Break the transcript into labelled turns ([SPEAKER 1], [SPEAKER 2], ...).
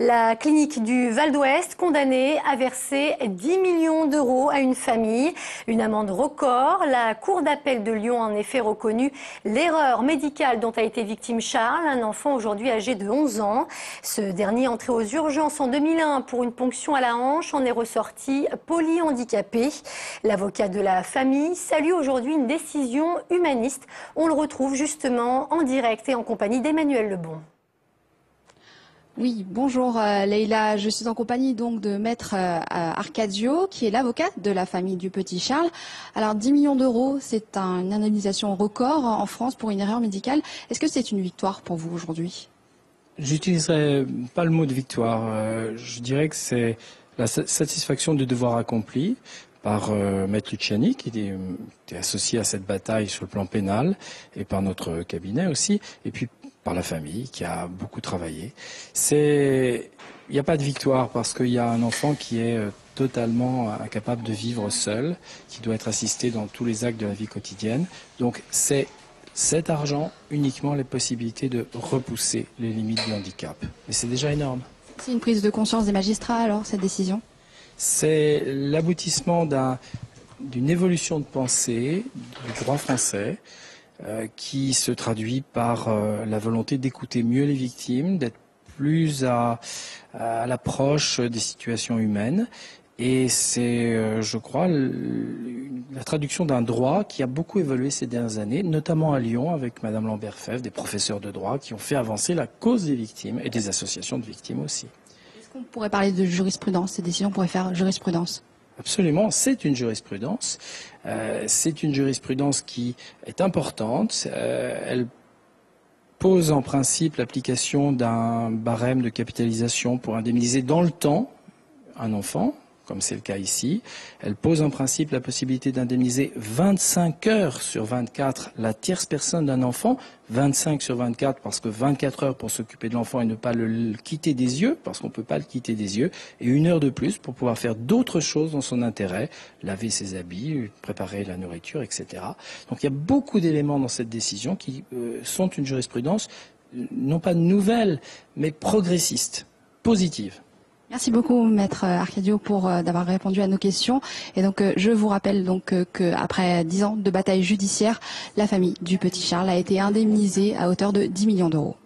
[SPEAKER 1] La clinique du Val d'Ouest condamnée à verser 10 millions d'euros à une famille. Une amende record. La Cour d'appel de Lyon a en effet reconnu l'erreur médicale dont a été victime Charles, un enfant aujourd'hui âgé de 11 ans. Ce dernier, entré aux urgences en 2001 pour une ponction à la hanche, en est ressorti polyhandicapé. L'avocat de la famille salue aujourd'hui une décision humaniste. On le retrouve justement en direct et en compagnie d'Emmanuel Lebon.
[SPEAKER 2] Oui, bonjour Leïla, je suis en compagnie donc de Maître Arcadio, qui est l'avocat de la famille du petit Charles. Alors 10 millions d'euros, c'est une indemnisation record en France pour une erreur médicale. Est-ce que c'est une victoire pour vous aujourd'hui?
[SPEAKER 3] J'utiliserai pas le mot de victoire. Je dirais que c'est la satisfaction du devoir accompli par Maître Luciani, qui était associé à cette bataille sur le plan pénal, et par notre cabinet aussi, et puis par la famille qui a beaucoup travaillé. Il n'y a pas de victoire parce qu'il y a un enfant qui est totalement incapable de vivre seul, qui doit être assisté dans tous les actes de la vie quotidienne. Donc c'est cet argent uniquement les possibilités de repousser les limites du handicap. Et c'est déjà énorme.
[SPEAKER 2] C'est une prise de conscience des magistrats alors, cette décision?
[SPEAKER 3] C'est l'aboutissement d'une évolution de pensée du droit français qui se traduit par la volonté d'écouter mieux les victimes, d'être plus à l'approche des situations humaines. Et c'est, je crois, la traduction d'un droit qui a beaucoup évolué ces dernières années, notamment à Lyon avec Madame Lambert-Febvre, des professeurs de droit qui ont fait avancer la cause des victimes et des associations de victimes aussi.
[SPEAKER 2] Est-ce qu'on pourrait parler de jurisprudence? Ces décisions pourraient faire jurisprudence?
[SPEAKER 3] Absolument, c'est une jurisprudence. C'est une jurisprudence qui est importante. Elle pose en principe l'application d'un barème de capitalisation pour indemniser dans le temps un enfant, comme c'est le cas ici. Elle pose en principe la possibilité d'indemniser 25 heures sur 24 la tierce personne d'un enfant, 25 sur 24 parce que 24 heures pour s'occuper de l'enfant et ne pas le quitter des yeux, parce qu'on ne peut pas le quitter des yeux, et 1 heure de plus pour pouvoir faire d'autres choses dans son intérêt, laver ses habits, préparer la nourriture, etc. Donc il y a beaucoup d'éléments dans cette décision qui sont une jurisprudence, non pas nouvelle, mais progressiste, positive.
[SPEAKER 2] Merci beaucoup, Maître Arcadio, pour d'avoir répondu à nos questions. Et donc, je vous rappelle donc qu'après 10 ans de bataille judiciaire, la famille du petit Charles a été indemnisée à hauteur de 10 millions d'euros.